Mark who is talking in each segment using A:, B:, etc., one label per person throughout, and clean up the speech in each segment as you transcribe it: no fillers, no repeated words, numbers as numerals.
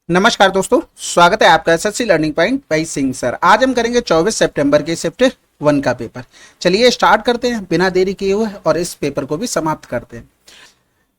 A: नमस्कार दोस्तों, स्वागत है आपका SSC learning point by Singh sir. आज हम करेंगे 24 सितंबर के शिफ्ट 1 का पेपर। चलिए स्टार्ट करते हैं बिना देरी किए हुए और इस पेपर को भी समाप्त करते हैं।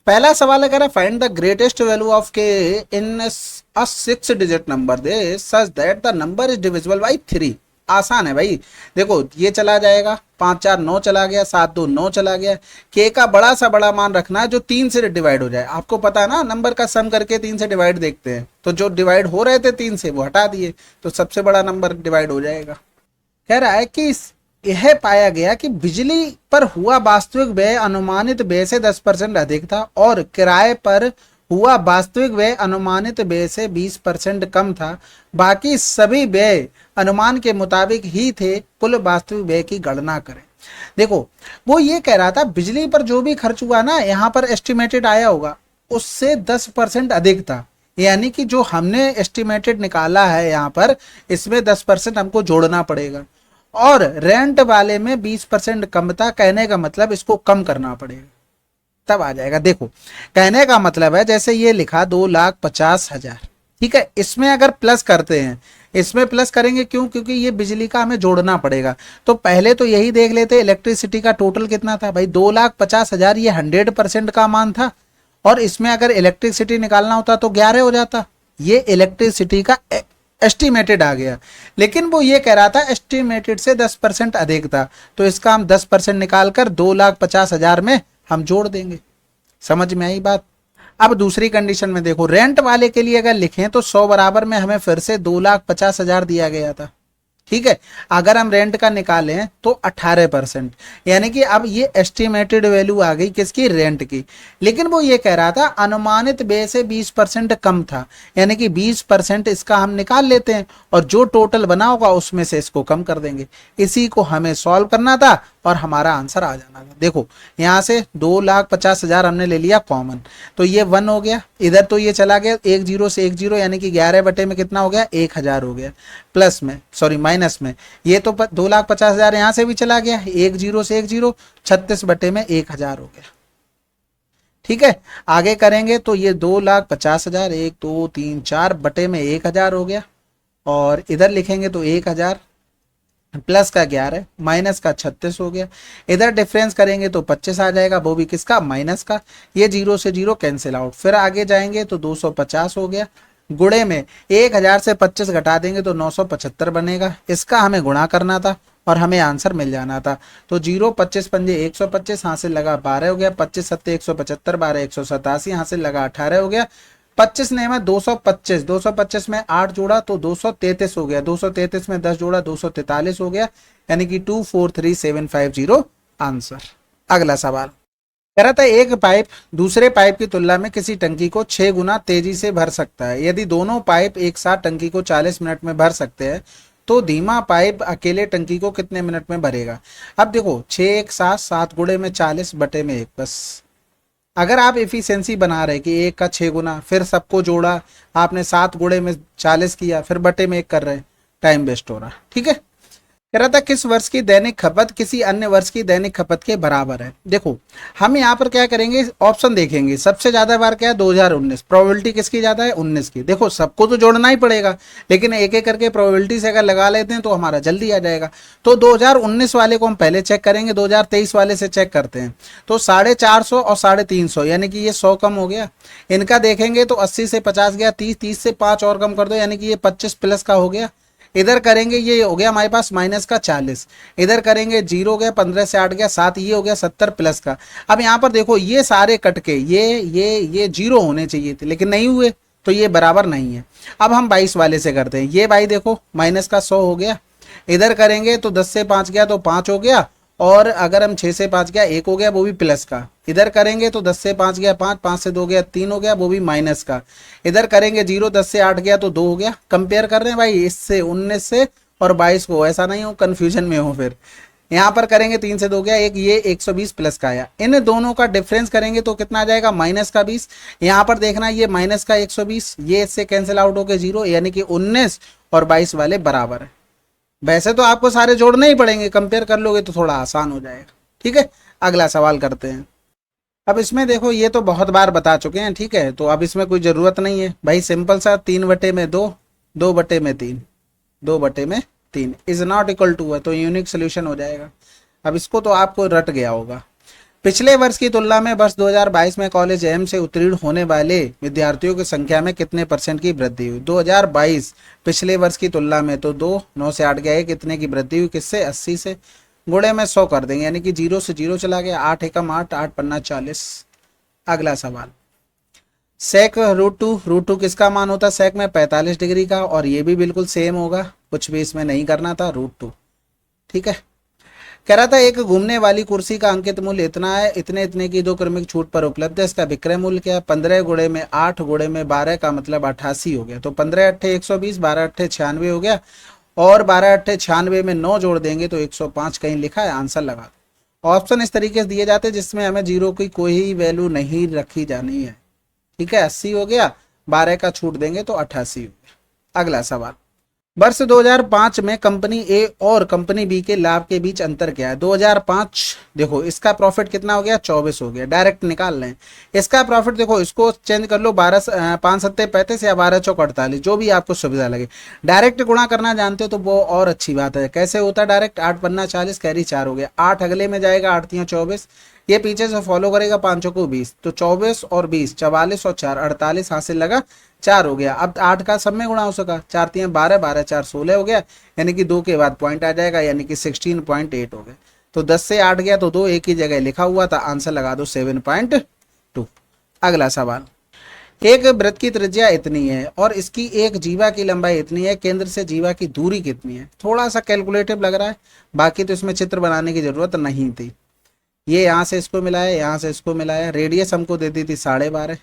A: पहला सवाल है, find the greatest value of के इन अ 6 digit number they such that the number is divisible by 3। आसान है भाई। देखो ये चला जाएगा, 5 4 9 चला गया, 7 2 9 चला गया। के का बड़ा सा बड़ा मान रखना है जो 3 से डिवाइड हो जाए। आपको पता है ना, नंबर का सम करके 3 से डिवाइड देखते हैं, तो जो डिवाइड हो रहे थे 3 से वो हटा दिए, तो सबसे बड़ा नंबर डिवाइड हो जाएगा। कह रहा है कि यह पाया गया कि बिजली पर हुआ वास्तविक व्यय अनुमानित व्यय से 10% अधिक था और किराए पर हुआ वास्तविक व्यय अनुमानित व्यय से 20% कम था। बाकी सभी व्यय अनुमान के मुताबिक ही थे। कुल वास्तविक व्यय की गणना करें। देखो वो ये कह रहा था बिजली पर जो भी खर्च हुआ ना, यहाँ पर एस्टिमेटेड आया होगा, उससे 10% अधिक था। यानी कि जो हमने एस्टिमेटेड निकाला है यहाँ पर, इसमें 10% हमको जोड़ना पड़ेगा। और रेंट वाले में 20% कम था। कहने का मतलब इसको कम करना पड़ेगा, तब आ जाएगा। देखो कहने का मतलब है, जैसे ये लिखा 2,50,000, ठीक है। इसमें अगर प्लस करते हैं, इसमें प्लस करेंगे क्यों? क्योंकि ये बिजली का हमें जोड़ना पड़ेगा। तो पहले तो यही देख लेते इलेक्ट्रिसिटी का टोटल कितना था भाई। 2,50,000 ये 100% का मान था, और इसमें अगर इलेक्ट्रिसिटी निकालना होता तो 11 हो जाता। ये इलेक्ट्रिसिटी का एस्टिमेटेड आ गया, लेकिन वो ये कह रहा था एस्टिमेटेड से 10% अधिक था, तो इसका हम 10% निकाल कर 2,50,000 में हम जोड़ देंगे। समझ में आई बात? अब दूसरी कंडीशन में देखो, रेंट वाले के लिए अगर लिखें तो 100 बराबर में हमें फिर से 2,50,000 दिया गया था, ठीक है। अगर हम रेंट का निकालें तो 18%, यानी कि अब ये एस्टिमेटेड वैल्यू आ गई किसकी? रेंट की। लेकिन वो ये कह रहा था अनुमानित व्यय से 20% कम था, यानी कि 20% इसका हम निकाल लेते हैं और जो टोटल बना होगा उसमें से इसको कम कर देंगे। इसी को हमें सॉल्व करना था और हमारा आंसर आ जाना था। देखो यहाँ से 2,50,000 हमने ले लिया कॉमन, तो ये 1 हो गया। इधर तो ये चला गया, 1 0 से 1 0, यानी कि 11 बटे में कितना हो गया? 1,000 हो गया। प्लस में, सॉरी माइनस में, ये तो 2,50,000 यहाँ से भी चला गया, 1 0 से 1 0, 36 बटे में 1,000 हो गया, ठीक है। आगे करेंगे तो ये 2,50,000 1 2 3 4 बटे में 1,000 हो गया, और इधर लिखेंगे तो 1,000 प्लस का 11 माइनस का 36 हो गया। इधर डिफरेंस करेंगे तो 25 आ जाएगा, वो भी किसका? माइनस का। ये 0 से 0 कैंसिल आउट। फिर आगे जाएंगे तो 250 हो गया। गुणे में 1,000 से 25 घटा देंगे तो 975 बनेगा। इसका हमें गुणा करना था और हमें आंसर मिल जाना था। तो 0 25 पंजे 125, हासिल लगा 12 हो गया। 25 सत्ते 175, 12 187, हासिल लगा 18 हो गया। 25 ने में 225, 225 में 8 जोड़ा तो 233 हो गया। 233 में 10 जोड़ा 243 हो गया, यानी कि 243750 आंसर। अगला सवाल कह रहा था एक पाइप दूसरे पाइप की तुलना में किसी टंकी को 6 गुना तेजी से भर सकता है। यदि दोनों पाइप एक साथ टंकी को 40 मिनट में भर सकते हैं तो धीमा पाइप अकेले टंकी को कितने मिनट में भरेगा? अब देखो 6 एक साथ, 7 गुणे में 40 बटे में 1। बस अगर आप एफिशिएंसी बना रहे कि 1 का 6 गुना, फिर सबको जोड़ा, आपने 7 गुणे में 40 किया, फिर बटे में 1 कर रहे, टाइम वेस्ट हो रहा, ठीक है। कह रहा था किस वर्ष की दैनिक खपत किसी अन्य वर्ष की दैनिक खपत के बराबर है। देखो हम यहाँ पर क्या करेंगे, ऑप्शन देखेंगे। सबसे ज्यादा बार क्या है? 2019। प्रोबेबिलिटी किसकी ज्यादा है? 19 की। देखो सबको तो जोड़ना ही पड़ेगा, लेकिन एक एक करके प्रोबेबिलिटी से अगर लगा लेते हैं तो हमारा जल्दी आ जाएगा। तो 2019 वाले को हम पहले चेक करेंगे, 2023 वाले से चेक करते हैं। तो 450 और 350, यानी कि ये 100 कम हो गया। इनका देखेंगे तो 80 से 50 गया, 30, 30 से 5 और कम कर दो, यानी कि ये 25 प्लस का हो गया। इधर करेंगे ये हो गया हमारे पास माइनस का 40। इधर करेंगे 0 हो गया, 15 से 8 गया 7, ये हो गया 70 प्लस का। अब यहाँ पर देखो ये सारे कट के ये 0 होने चाहिए थे, लेकिन नहीं हुए, तो ये बराबर नहीं है। अब हम 22 वाले से करते हैं। ये भाई देखो माइनस का 100 हो गया। इधर करेंगे तो 10 से 5 गया तो 5 हो गया, और अगर हम 6 से 5 गया 1 हो गया, वो भी प्लस का। इधर करेंगे तो 10 से 5 गया 5, 5 से 2 गया 3 हो गया, वो भी माइनस का। इधर करेंगे 0, 10 से 8 गया तो 2 हो गया। कंपेयर कर रहे हैं भाई इससे 19 से और 22 को, ऐसा नहीं हो कंफ्यूजन में हो। फिर यहाँ पर करेंगे 3 से 2 गया 1, ये 120 प्लस का आया। इन दोनों का डिफरेंस करेंगे तो कितना आ जाएगा? माइनस का 20। यहाँ पर देखना ये माइनस का 120, ये इससे कैंसिल आउट हो गया 0, यानी कि 19 और 22 वाले बराबर है। वैसे तो आपको सारे जोड़ने ही पड़ेंगे, कंपेयर कर लोगे तो थोड़ा आसान हो जाएगा, ठीक है। अगला सवाल करते हैं। अब इसमें देखो ये तो बहुत बार बता चुके हैं, ठीक है, तो अब इसमें कोई ज़रूरत नहीं है भाई, सिंपल सा 3/2, 2/3, 2/3 इज नॉट इक्वल टू है, तो यूनिक सोल्यूशन हो जाएगा। अब इसको तो आपको रट गया होगा। पिछले वर्ष की तुलना में वर्ष 2022 में कॉलेज एम से उत्तीर्ण होने वाले विद्यार्थियों की संख्या में कितने % की वृद्धि हुई? 2022 पिछले वर्ष की तुलना में, तो 2 9 से 8 गया है, कितने की वृद्धि हुई? किससे? 80 से। गुणे में 100 कर देंगे, यानी कि 0 से 0 चला गया, 8 एकम 8, 8 पन्ना 40। अगला सवाल, सेक √2 किसका मान होता है? सेक में 45 डिग्री का, और ये भी बिल्कुल सेम होगा, कुछ भी इसमें नहीं करना था, √2। ठीक है, कह रहा था एक घूमने वाली कुर्सी का अंकित मूल्य इतना है, इतने इतने की 2 क्रमिक छूट पर उपलब्ध है, इसका विक्रय मूल्य क्या है? 15 गुणे में 8 गुणे में 12 का मतलब 88 हो गया, तो 15 अट्ठे 120, 12 अट्ठे 96 हो गया, और 12 अट्ठे 96 में 9 जोड़ देंगे तो 105 कहीं लिखा है, आंसर लगा दो। ऑप्शन इस तरीके से दिए जाते हैं जिसमें हमें जीरो की कोई वैल्यू नहीं रखी जानी है। ठीक है, 80 हो गया, 12 का छूट देंगे तो 88 हो गया। अगला सवाल, वर्ष 2005 में कंपनी ए और कंपनी बी के लाभ के बीच अंतर क्या है? 2005 देखो, इसका प्रॉफिट कितना हो गया? 24 हो गया, डायरेक्ट निकाल लें। इसका प्रॉफिट देखो, इसको चेंज कर लो, 5 7 35 या 12 चौक 48, जो भी आपको सुविधा लगे। डायरेक्ट गुणा करना जानते हो तो वो और अच्छी बात है। कैसे होता है डायरेक्ट? 8 पन्ना 40, कैरी 4 हो गया, 8 अगले में जाएगा, 8 3 24, ये पीछे से फॉलो करेगा, 5 को 20, तो 24 और 20 44 और 4 48, हासिल लगा 4 हो गया। अब 8 का सब में गुणा हो सका, 4 3 12, 12 4 16 हो गया, यानी कि 2 के बाद पॉइंट आ जाएगा, यानी कि 16.8 हो गया। तो 10 से 8 गया तो 2 एक ही जगह लिखा हुआ था, आंसर लगा दो 7.2। अगला सवाल, एक वृत्त की त्रिज्या इतनी है और इसकी एक जीवा की लंबाई इतनी है, केंद्र से जीवा की दूरी कितनी है? थोड़ा सा कैलकुलेटिव लग रहा है, बाकी तो इसमें चित्र बनाने की जरूरत नहीं थी। ये यहाँ से इसको मिलाया, यहाँ से इसको मिलाया, रेडियस हमको दे दी थी 12.5।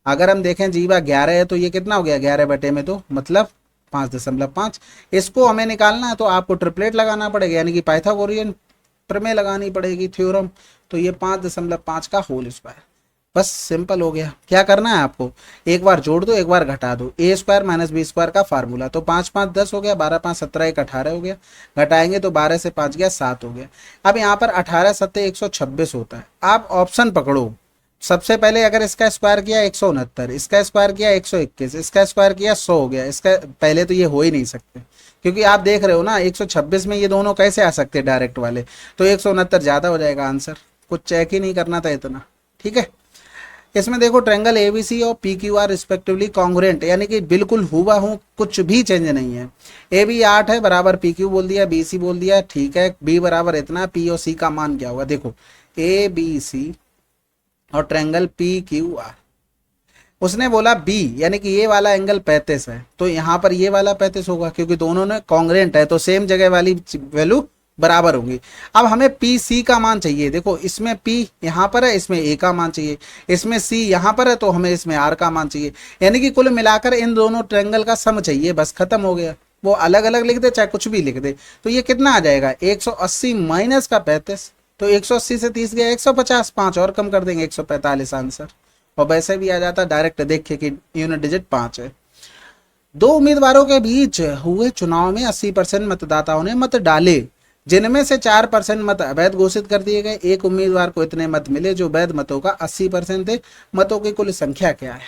A: अगर हम देखें जीवा 11 है तो ये कितना हो गया? 11 बटे में 2 मतलब 5.5। इसको हमें निकालना है तो आपको ट्रिपलेट लगाना पड़ेगा, यानी कि पाइथागोरियन प्रमेय लगानी पड़ेगी, थ्योरम। तो ये 5.5 का होल स्क्वायर, बस सिंपल हो गया। क्या करना है आपको? एक बार जोड़ दो, एक बार घटा दो, a square minus B square का फार्मूला। तो 5 5 10 हो गया, 12 5 17, 1 18 हो गया, घटाएंगे तो 12 से 5 गया 7 हो गया। अब यहाँ पर 18 7 126 होता है। आप ऑप्शन पकड़ो, सबसे पहले अगर इसका स्क्वायर किया 169, इसका स्क्वायर किया 121, इसका स्क्वायर किया 100 हो गया। इसका पहले तो ये हो ही नहीं सकते, क्योंकि आप देख रहे हो ना 126 में ये दोनों कैसे आ सकते हैं डायरेक्ट वाले, तो 169 ज़्यादा हो जाएगा आंसर, कुछ चेक ही नहीं करना था इतना। ठीक है, इसमें देखो ट्रायंगल एबीसी और पीक्यूआर रिस्पेक्टिवली कॉन्ग्रुएंट, यानी कि बिल्कुल हुबहू, कुछ भी चेंज नहीं है। ए बी 8 है बराबर पी क्यू बोल दिया, बी सी बोल दिया, ठीक है, बी बराबर इतना, पी और सी का मान क्या होगा? देखो ए बी सी और ट्रायंगल पी क्यू आर, उसने बोला बी, यानी कि ये वाला एंगल 35 है, तो यहाँ पर ये वाला 35 होगा, क्योंकि दोनों ने कॉन्ग्रुएंट है, तो सेम जगह वाली वैल्यू बराबर होंगी। अब हमें पी सी का मान चाहिए। देखो इसमें पी यहाँ पर है, इसमें ए का मान चाहिए, इसमें सी यहाँ पर है, तो हमें इसमें आर का मान चाहिए, यानी कि कुल मिलाकर इन दोनों ट्रायंगल का सम चाहिए, बस खत्म हो गया। वो अलग अलग लिख दे चाहे कुछ भी लिख दे, तो ये कितना आ जाएगा? 180 माइनस का 35, तो 180 से 30 गया 150, 5 और कम कर देंगे 145 आंसर। और वैसे भी आ जाता डायरेक्ट, देख कि यूनिट डिजिट 5 है। 2 उम्मीदवारों के बीच हुए चुनाव में 80% मतदाताओं ने मत डाले, जिनमें से 4% मत अवैध घोषित कर दिए गए। एक उम्मीदवार को इतने मत मिले जो वैध मतों का 80% थे। मतों की कुल संख्या क्या है?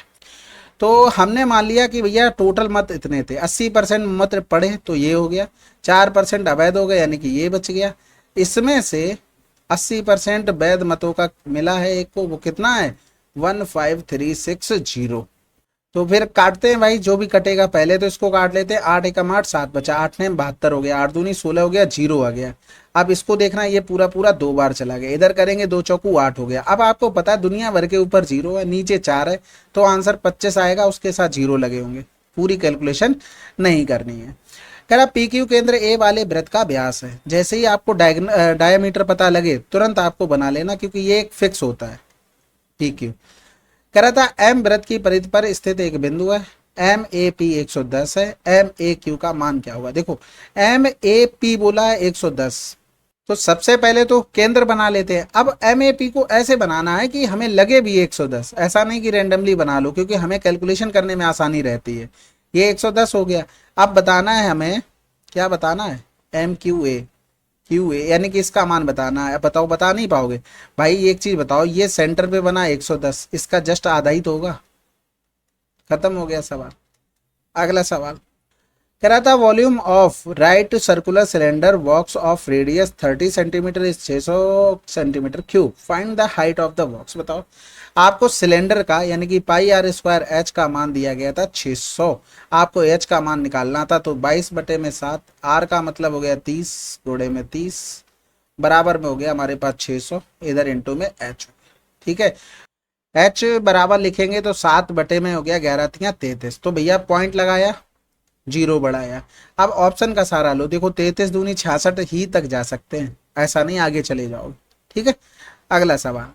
A: तो हमने मान लिया कि भैया टोटल मत इतने थे, 80% मत पड़े तो ये हो गया, 4% अवैध हो गए, यानी कि ये बच गया। इसमें से 80% वैध मतों का मिला है एक को, वो कितना है? 15360। तो फिर काटते हैं भाई, जो भी कटेगा। पहले तो इसको काट लेते हैं, 8 एकम 8, 7 बचा, 8 ने 72 हो गया, 8 दूनी 16 हो गया, 0 आ गया। अब इसको देखना, ये पूरा पूरा 2 बार चला गया, इधर करेंगे 2 चौकू 8 हो गया। अब आपको पता है दुनिया भर के ऊपर 0 है, नीचे 4 है, तो आंसर 25 आएगा, उसके साथ 0 लगे होंगे। पूरी कैलकुलेशन नहीं करनी है। कह रहा पी क्यू केंद्र ए वाले वृत्त का व्यास है। जैसे ही आपको डायमीटर पता लगे तुरंत आपको बना लेना, क्योंकि ये एक फिक्स होता है पी क्यू। कह रहा था एम वृत्त की परिधि पर स्थित एक बिंदु है, एम ए पी 110 है, एम ए क्यू का मान क्या होगा? देखो एम ए पी बोला है 110, तो सबसे पहले तो केंद्र बना लेते हैं। अब एम ए पी को ऐसे बनाना है कि हमें लगे भी 110, ऐसा नहीं कि रेंडमली बना लो, क्योंकि हमें कैलकुलेशन करने में आसानी रहती है। ये 110 हो गया। अब बताना है हमें, क्या बताना है? M Q A, Q A, यानी कि इसका मान बताना है। बताओ, बता नहीं पाओगे भाई। एक चीज बताओ, ये सेंटर पे बना 110, इसका जस्ट आधा ही तो होगा। खत्म हो गया सवाल। अगला सवाल कह रहा था volume of right circular cylinder box of radius 30 centimetre is 600 centimetre cube, find the height of the box. बताओ, आपको सिलेंडर का यानी कि पाई आर स्क्वायर एच का मान दिया गया था 600, आपको एच का मान निकालना था। तो 22/7, आर का मतलब हो गया 30 गुणे में 30, बराबर में हो गया हमारे पास 600, इधर इंटू में एच। ठीक है, एच बराबर लिखेंगे तो 7 में हो गया 11×3 = 33। तो भैया पॉइंट लगाया, जीरो बढ़ाया। अब ऑप्शन का सहारा लो। देखो 33 दूनी 66 ही तक जा सकते हैं, ऐसा नहीं आगे चले जाओगे। ठीक है, अगला सवाल।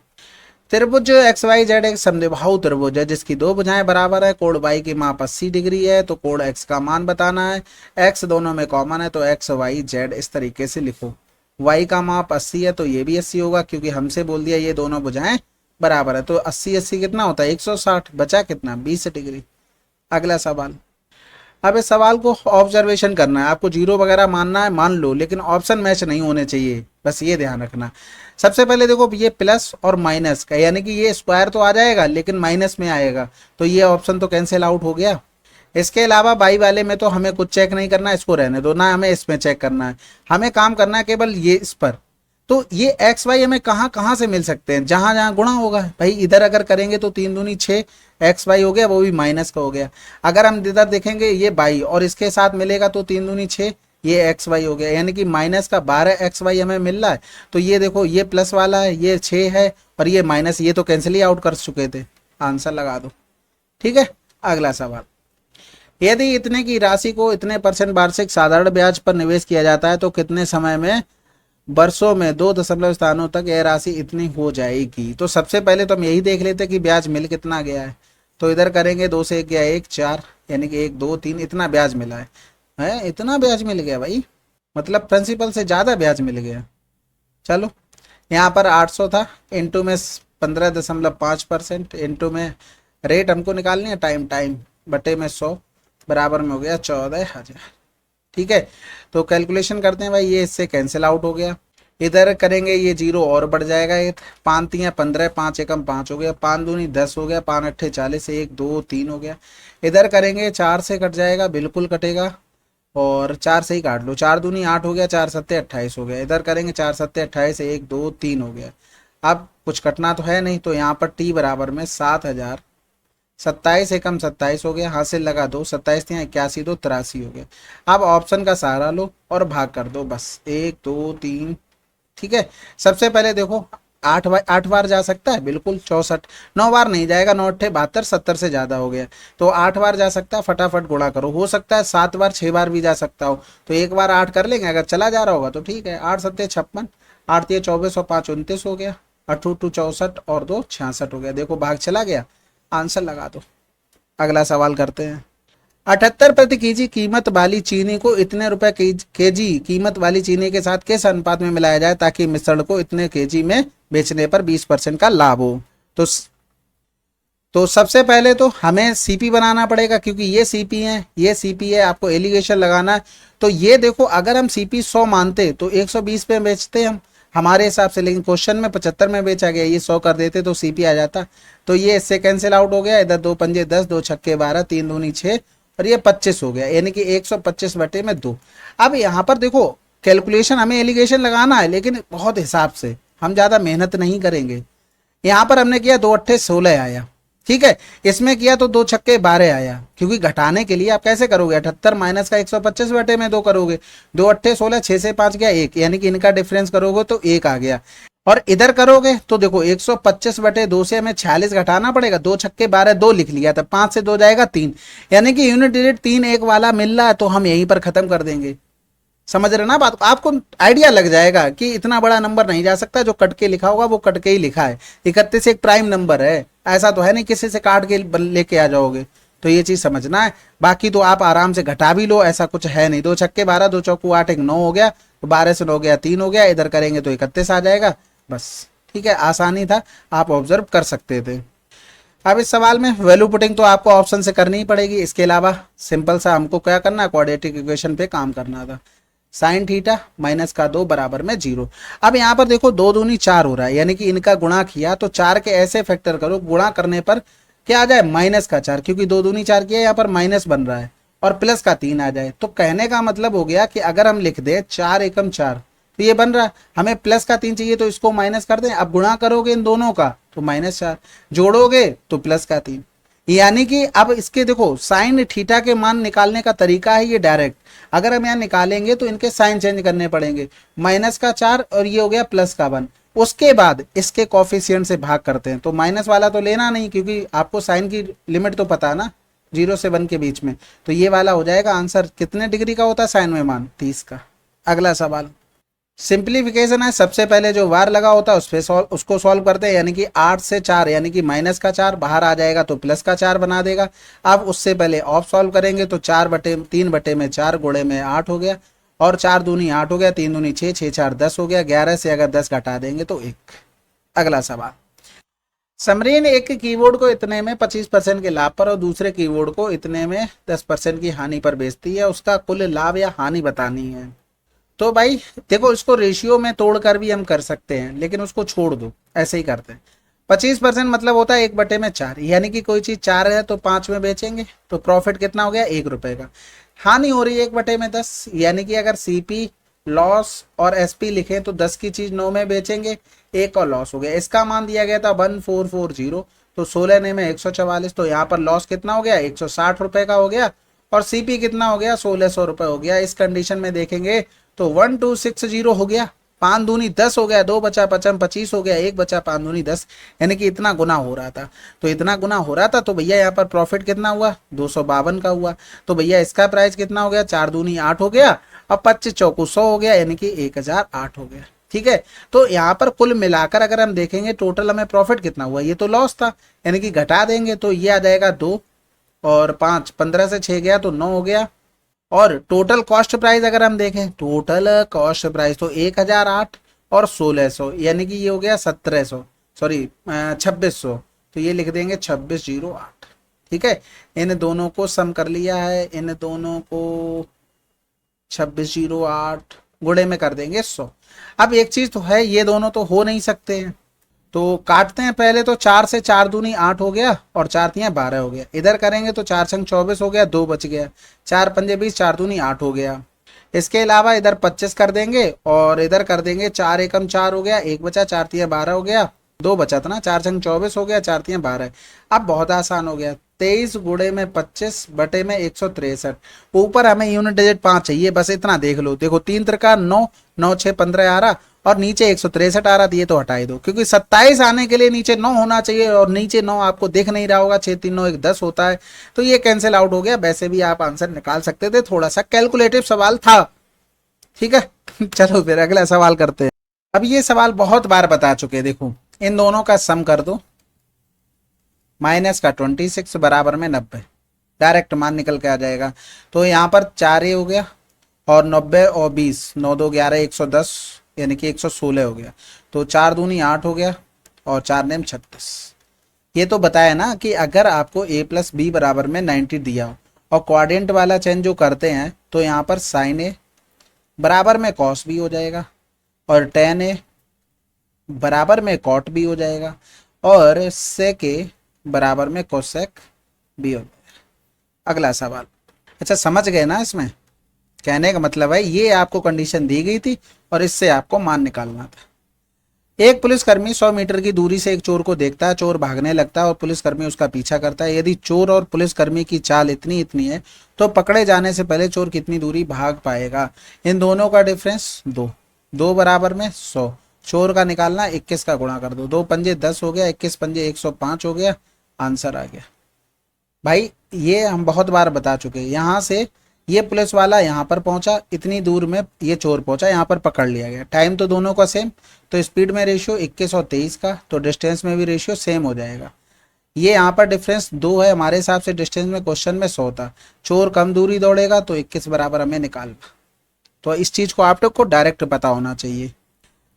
A: त्रिभुज एक्स वाई जेड एक समद्विबाहु त्रिभुज है जिसकी दो भुजाएं बराबर है। कोण वाई की माप 80 डिग्री है, तो कोण एक्स का मान बताना है। एक्स दोनों में कॉमन है तो एक्स वाई जेड इस तरीके से लिखो। वाई का माप 80 है तो ये भी 80 होगा, क्योंकि हमसे बोल दिया ये दोनों भुजाएं बराबर है। तो 80 कितना होता है 160, बचा कितना 20 डिग्री। अगला सवाल। अब इस सवाल को ऑब्जर्वेशन करना है, आपको जीरो वगैरह मानना है मान लो, लेकिन ऑप्शन मैच नहीं होने चाहिए, बस ये ध्यान रखना। सबसे पहले देखो ये प्लस और माइनस का, यानी कि ये स्क्वायर तो आ जाएगा लेकिन माइनस में आएगा, तो ये ऑप्शन तो कैंसिल आउट हो गया। इसके अलावा बाई वाले में तो हमें कुछ चेक नहीं करना, इसको रहने दो ना, हमें इसमें चेक करना है। हमें काम करना है केवल ये इस पर। तो ये एक्स वाई हमें कहाँ कहाँ से मिल सकते हैं, जहां जहां गुणा होगा भाई। इधर अगर करेंगे तो 3 दूनी 6 एक्स वाई हो गया, वो भी माइनस का हो गया। अगर हम इधर देखेंगे ये बाई और इसके साथ मिलेगा तो 3 दूनी 6, ये एक्स वाई हो गया, यानी कि माइनस का 12 एक्स वाई हमें मिल रहा है। तो ये देखो ये प्लस वाला है, ये 6 है और ये माइनस, ये तो कैंसिल ही आउट कर चुके थे। आंसर लगा दो। ठीक है, अगला सवाल। यदि इतने की राशि को इतने % वार्षिक साधारण ब्याज पर निवेश किया जाता है तो कितने समय में, वर्षों में 2 दशमलव स्थानों तक यह राशि इतनी हो जाएगी। तो सबसे पहले तो हम यही देख लेते कि ब्याज मिल कितना गया है। तो इधर करेंगे 2 से 1 गया 1, 4, यानी कि 1 2 3 इतना ब्याज मिला है इतना ब्याज मिल गया भाई, मतलब प्रिंसिपल से ज़्यादा ब्याज मिल गया। चलो, यहाँ पर 800 था, इंटू में 15.5%, इंटू में रेट हमको निकालनी है टाइम बटे में 100, बराबर में हो गया 14,000। ठीक है, तो कैलकुलेशन करते हैं भाई, ये इससे कैंसिल आउट हो गया। इधर करेंगे ये जीरो और बढ़ जाएगा, ये 5 3 15, 5 एकम 5 हो गया, 5 दूनी 10 हो गया, 5 8 40, 1 2 3 हो गया। इधर करेंगे 4 से कट जाएगा, बिल्कुल कटेगा, और 4 से ही काट लो, 4 दूनी 8 हो गया, 4 7 28 हो गया। इधर करेंगे 4 7 28, 1 2 3 हो गया। अब कुछ कटना तो है नहीं, तो यहाँ पर टी बराबर में 7,000, 27 एकम 27 हो गया, हासिल लगा दो, 27 3 81, 2 83 हो गया। अब ऑप्शन का सहारा लो और भाग कर दो, बस 1 2 3। ठीक है, सबसे पहले देखो 8 बार जा सकता है, बिल्कुल 64, 9 बार नहीं जाएगा, 9 8 72, 70 से ज़्यादा हो गया, तो 8 बार जा सकता है। फटाफट गुणा करो, हो सकता है 7 बार 6 बार भी जा सकता हो, तो एक बार 8 कर लेंगे, अगर चला जा रहा होगा तो ठीक है। 8 7 56, 8 3 24 और 5 29 हो गया, 8 2 64 और 2 66 हो गया। देखो भाग चला गया, आंसर लगा दो। अगला सवाल करते हैं। 78 प्रति केजी कीमत वाली चीनी को इतने रुपए केजी कीमत वाली चीनी के साथ किस अनुपात में मिलाया जाए ताकि मिश्रण को इतने केजी में बेचने पर 20% का लाभ हो। तो सबसे पहले तो हमें सीपी बनाना पड़ेगा, क्योंकि ये सीपी है, ये सीपी है, आपको एलिगेशन लगाना है। तो ये देखो, अगर हम सीपी 100 मानते तो 120 पे बेचते हम हमारे हिसाब से, लेकिन क्वेश्चन में 75 में बेचा गया, ये 100 कर देते तो सीपी आ जाता। तो ये इससे कैंसिल आउट हो गया, इधर 2 पंजे 10, 2 छक्के 12, 3 दूनी 6 और ये 25 हो गया, यानी कि 125/2। अब यहाँ पर देखो कैलकुलेशन हमें एलिगेशन लगाना है, लेकिन बहुत हिसाब से, हम ज़्यादा मेहनत नहीं करेंगे। यहाँ पर हमने किया 2 8 16 आया, ठीक है। इसमें किया तो 2 छक्के 12 आया, क्योंकि घटाने के लिए आप कैसे करोगे, 78 माइनस का 125/2 करोगे, 2 8 16, 6 से 5 गया 1, यानी कि इनका डिफरेंस करोगे तो 1 आ गया। और इधर करोगे तो देखो 125/2 से हमें 46 घटाना पड़ेगा, 2 छक्के 12, 2 लिख लिया था, 5 से 2 जाएगा 3, यानी कि यूनिट डिजिट 3 1 वाला मिल रहा है, तो हम यहीं पर खत्म कर देंगे। समझ रहे ना बात, आपको आइडिया लग जाएगा कि इतना बड़ा नंबर नहीं जा सकता, जो कट के लिखा होगा वो कट के ही लिखा है। 31 एक प्राइम नंबर है, ऐसा तो है नहीं किसी से काट के लेके आ जाओगे, तो ये चीज समझना है। बाकी तो आप आराम से घटा भी लो, ऐसा कुछ है नहीं। 2 छक्के 12, 2 चौकू 8, 1 9 हो गया, तो 12 से 9 गया 3 हो गया, इधर करेंगे तो 31 आ जाएगा, बस ठीक है, आसानी था, आप ऑब्जर्व कर सकते थे। अब इस सवाल में वैल्यू पुटिंग तो आपको ऑप्शन से करनी ही पड़ेगी, इसके अलावा सिंपल सा हमको क्या करना है, क्वाड्रेटिक इक्वेशन पे काम करना था। साइन थीटा माइनस का 2 बराबर में 0। अब यहाँ पर देखो 2 दूनी 4 हो रहा है, यानी कि इनका गुणा किया तो 4 के ऐसे फैक्टर करो, गुणा करने पर क्या आ जाए -4, क्योंकि 2 दूनी 4 किया, यहाँ पर माइनस बन रहा है, और प्लस का 3 आ जाए। तो कहने का मतलब हो गया कि अगर हम लिख दे 4 एकम 4 तो ये बन रहा, हमें प्लस का 3 चाहिए तो इसको माइनस कर दें। अब गुणा करोगे इन दोनों का तो -4, जोड़ोगे तो प्लस का 3, यानी कि अब इसके देखो साइन थीटा के मान निकालने का तरीका है ये डायरेक्ट। अगर हम यहाँ निकालेंगे तो इनके साइन चेंज करने पड़ेंगे, -4 और ये हो गया +1। उसके बाद इसके कॉफिशिएंट से भाग करते हैं, तो माइनस वाला तो लेना नहीं क्योंकि आपको साइन की लिमिट तो पता है ना, 0 से 1 के बीच में। तो ये वाला हो जाएगा आंसर। कितने डिग्री का होता है साइन में मान? 30 का। अगला सवाल सिंप्लीफिकेशन है। सबसे पहले जो वार लगा होता है उसको सॉल्व करते हैं, यानी कि 8 से 4 यानी कि -4 बाहर आ जाएगा तो +4 बना देगा। अब उससे पहले ऑफ सॉल्व करेंगे तो 3/4 गुणे में 8 हो गया, और 4 दूनी 8 हो गया, 3 दूनी 6, 6 4 10 हो गया। 11 से अगर 10 घटा देंगे तो 1। अगला सवाल समरीन एक कीबोर्ड को इतने में 25% के लाभ पर और दूसरे कीबोर्ड को इतने में 10% की हानि पर बेचती है, उसका कुल लाभ या हानि बतानी है। तो भाई देखो इसको रेशियो में तोड़कर भी हम कर सकते हैं, लेकिन उसको छोड़ दो, ऐसे ही करते हैं। 25% मतलब होता है 1/4, यानी कि कोई चीज 4 है तो 5 में बेचेंगे, तो प्रॉफिट कितना हो गया? 1 रुपए का। हानि हो रही है 1/10, यानी कि अगर सीपी लॉस और एसपी लिखें तो 10 की चीज 9 में बेचेंगे, 1 और लॉस हो गया। इसका मान दिया गया था 1440, तो 16 ने में 144, तो यहाँ पर लॉस कितना हो गया? 160 रुपए का हो गया, और सीपी कितना हो गया? 1600 रुपए हो गया। इस कंडीशन में देखेंगे तो 1260 हो गया, 5 दूनी 10 हो गया, 2 बचा 55 25 हो गया, 1 बचा 5 दूनी 10, यानी कि इतना गुना हो रहा था। तो इतना गुना हो रहा था तो भैया यहाँ पर प्रॉफिट कितना हुआ? 252 का हुआ। तो भैया इसका प्राइस कितना हो गया? 4 दूनी 8 हो गया, अब 25 चौको 100 हो गया, यानी कि 1008 हो गया। ठीक है, तो यहाँ पर कुल मिलाकर अगर हम देखेंगे टोटल हमें प्रॉफिट कितना हुआ? ये तो लॉस था, यानी कि घटा देंगे तो ये आ जाएगा 2 और 5, 15 से 6 गया तो 9 हो गया। और टोटल कॉस्ट प्राइस अगर हम देखें, टोटल कॉस्ट प्राइस तो 1008 और 1600, यानी कि ये हो गया 1700, सॉरी 2600, तो ये लिख देंगे 2608। ठीक है, इन दोनों को सम कर लिया है, इन दोनों को 2608 गुणे में कर देंगे 100। अब एक चीज तो है, ये दोनों तो हो नहीं सकते हैं, तो काटते हैं पहले। तो 4 से 4 दूनी 8 हो गया, और 4 तियां 12 हो गया। इधर करेंगे तो 4 संग 24 हो गया, 2 बच गया, 4 पंजे 20, 4 दूनी 8 हो गया। इसके अलावा इधर 25 कर देंगे, और इधर कर देंगे 4 एकम 4 हो गया, 1 बचा, 4 तियां 12 हो गया, 2 बचा था ना, 4 संग 24 हो गया, 4 तियां 12। अब बहुत आसान हो गया, 23 गुणे में 25 बटे में 163। ऊपर हमें यूनिट डिजिट 5 चाहिए, बस इतना देख लो। देखो 3 त्रिका 9, 9 6 15 आ रहा, और नीचे 163 आ रहा, ये तो हटा ही दो, क्योंकि 27 आने के लिए नीचे 9 होना चाहिए, और नीचे 9 आपको दिख नहीं रहा होगा, 6 3 9 1 10 होता है, तो ये कैंसिल आउट हो गया। वैसे भी आप आंसर निकाल सकते थे, थोड़ा सा कैलकुलेटिव सवाल था। ठीक है चलो फिर अगला सवाल करते हैं। अब ये सवाल बहुत बार बता चुके, देखो इन दोनों का सम कर दो, माइनस का 26 बराबर में 90, डायरेक्ट मान निकल के आ जाएगा। तो यहाँ पर 4 हो गया, और 90 और 20, 9 2 11 110, यानी कि 116 हो गया। तो 4 दूनी 8 हो गया, और 4 नेम 36। ये तो बताया ना कि अगर आपको a प्लस बी बराबर में 90 दिया हो, और क्वाड्रेंट वाला चेंज जो करते हैं, तो यहाँ पर साइन ए बराबर में कॉस भी हो जाएगा, और टेन ए बराबर में कॉट भी हो जाएगा, और सेक ए बराबर में कोसेक भी हो जाएगा। अगला सवाल, अच्छा समझ गए ना? इसमें कहने का मतलब है ये आपको कंडीशन दी गई थी, और इससे आपको मान निकालना था। एक पुलिसकर्मी 100 मीटर की दूरी से एक चोर को देखता है, चोर भागने लगता है और पुलिसकर्मी उसका पीछा करता है। यदि चोर और पुलिसकर्मी की चाल इतनी इतनी है, तो पकड़े जाने से पहले चोर कितनी दूरी भाग पाएगा? इन दोनों का डिफरेंस 2, 2 बराबर में 100। चोर का निकालना, 21 का गुणा कर दो, 2 पंजे 10 हो गया, 21 पंजे 105 हो गया, आंसर आ गया। भाई ये हम बहुत बार बता चुके हैं। यहाँ से ये पुलिस वाला यहाँ पर पहुंचा, इतनी दूर में ये चोर पहुंचा, यहाँ पर पकड़ लिया गया। टाइम तो दोनों का सेम, तो स्पीड में रेशियो 21 और 23 का, तो डिस्टेंस में भी रेशियो सेम हो जाएगा। ये यहाँ पर डिफरेंस 2 है, हमारे हिसाब से डिस्टेंस में क्वेश्चन में 100 था। चोर कम दूरी दौड़ेगा तो 21 बराबर हमें निकालना, तो इस चीज को आप लोग को डायरेक्ट पता होना चाहिए।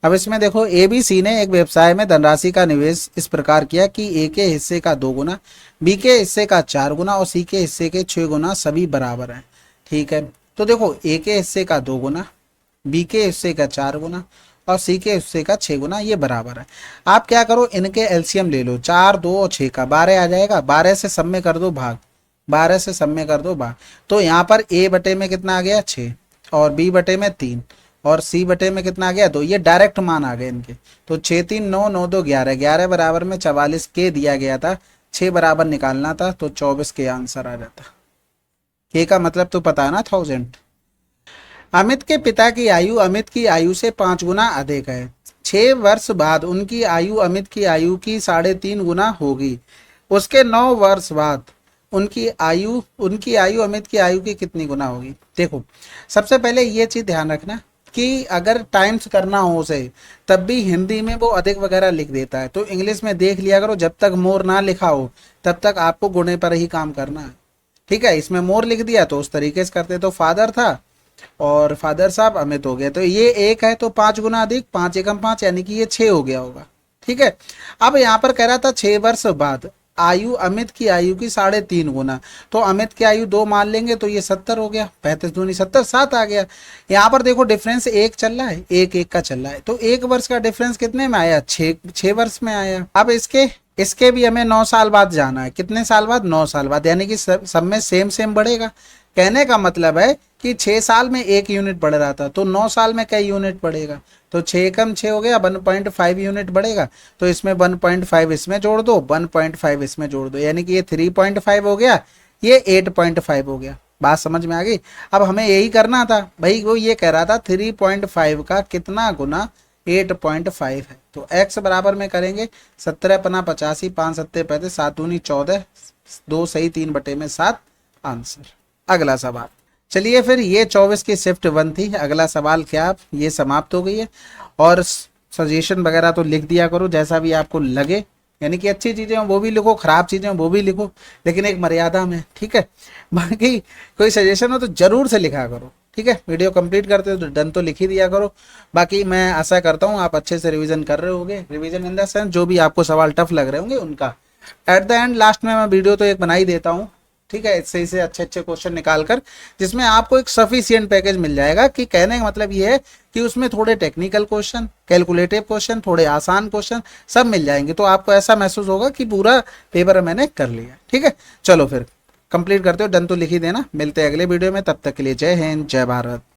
A: अब इसमें देखो, ABC ने एक व्यवसाय में धनराशि का निवेश इस प्रकार किया कि A के हिस्से का 2 गुना, B के हिस्से का 4 गुना और C के हिस्से के 6 गुना सभी बराबर हैं। ठीक है, तो देखो A के हिस्से का 2 गुना, बी के हिस्से का 4 गुना और सी के हिस्से का 6 गुना, ये बराबर है। आप क्या करो, इनके एलसीएम ले लो, 4 2 और 6 का 12 आ जाएगा, 12 से सब में कर दो भाग, 12 से सब में कर दो भाग। तो यहाँ पर ए बटे में कितना आ गया 6 और बी बटे में 3 और सी बटे में कितना आ गया 2, ये डायरेक्ट मान आ गए इनके। तो 6 3 9 9 2 11, 11 बराबर में 44 के दिया गया था, 6 बराबर निकालना था तो 24 के आंसर आ जाता। के का मतलब तो पता है ना, 1000। अमित के पिता की आयु अमित की आयु से 5 गुना अधिक है। 6 वर्ष बाद उनकी आयु अमित की आयु की 3.5 गुना होगी। उसके 9 वर्ष बाद उनकी आयु अमित की आयु की कितनी गुना होगी। देखो, सबसे पहले ये चीज ध्यान रखना कि अगर टाइम्स करना हो उसे, तब भी हिंदी में वो अधिक वगैरह लिख देता है, तो इंग्लिश में देख लिया करो, जब तक मोर ना लिखा हो तब तक आपको गुणे पर ही काम करना है। ठीक है, इसमें मोर लिख दिया तो उस तरीके से करते, तो फादर था और फादर साहब अमित हो गए, तो ये 1 है तो 5 गुना अधिक, 5 एकम 5 यानी कि ये 6 हो गया होगा। ठीक है, अब यहाँ पर कह रहा था 6 वर्ष बाद आयु अमित की आयु की 3.5 गुना, तो अमित की आयु 2 मान लेंगे तो ये 70 हो गया, 35 दूनी 70, 7 आ गया। यहाँ पर देखो डिफरेंस 1 चल रहा है, 1 1 का चल रहा है, तो 1 वर्ष का डिफरेंस कितने में आया, 6 वर्ष में आया। अब इसके भी हमें 9 साल बाद जाना है, कितने साल बाद, 9 साल बाद, यानी कि सब में सेम सेम बढ़ेगा। कहने का मतलब है कि 6 साल में 1 यूनिट बढ़ रहा था, तो 9 साल में कई यूनिट बढ़ेगा, तो 6 एकम 6 हो गया, 1.5 यूनिट बढ़ेगा, तो इसमें 1.5 इसमें जोड़ दो, 1.5 इसमें जोड़ दो, यानी कि ये 3.5 हो गया, ये 8.5 हो गया। बात समझ में आ गई। अब हमें यही करना था भाई, वो ये कह रहा था 3.5 का कितना गुना 8.5 है, तो x बराबर में करेंगे 17 पना 85, 5 सत्ते 35, 7 दूनी 14, 2 सही 3 बटे में 7 आंसर। अगला सवाल, चलिए फिर ये 24 की शिफ्ट 1 थी। अगला सवाल क्या, ये समाप्त हो गई है। और सजेशन वगैरह तो लिख दिया करो जैसा भी आपको लगे, यानी कि अच्छी चीजें हो वो भी लिखो, खराब चीजें हो वो भी लिखो, लेकिन एक मर्यादा में। ठीक है, बाकी कोई सजेशन हो तो जरूर से लिखा करो। ठीक है, वीडियो कंप्लीट करते हो तो डन तो लिख ही दिया करो। बाकी मैं आशा करता हूँ आप अच्छे से रिवीजन कर रहे होंगे, रिवीजन इन द सेंस जो भी आपको सवाल टफ लग रहे होंगे उनका। एट द एंड लास्ट में मैं वीडियो तो एक बना ही देता हूँ। ठीक है, इससे से अच्छे अच्छे क्वेश्चन निकाल कर, जिसमें आपको एक सफिशिएंट पैकेज मिल जाएगा, कि कहने का मतलब ये है कि उसमें थोड़े टेक्निकल क्वेश्चन, कैलकुलेटिव क्वेश्चन, थोड़े आसान क्वेश्चन सब मिल जाएंगे, तो आपको ऐसा महसूस होगा कि पूरा पेपर मैंने कर लिया। ठीक है, चलो फिर कंप्लीट करते हो, डन तो लिख ही देना। मिलते हैं अगले वीडियो में, तब तक के लिए जय हिंद, जय भारत।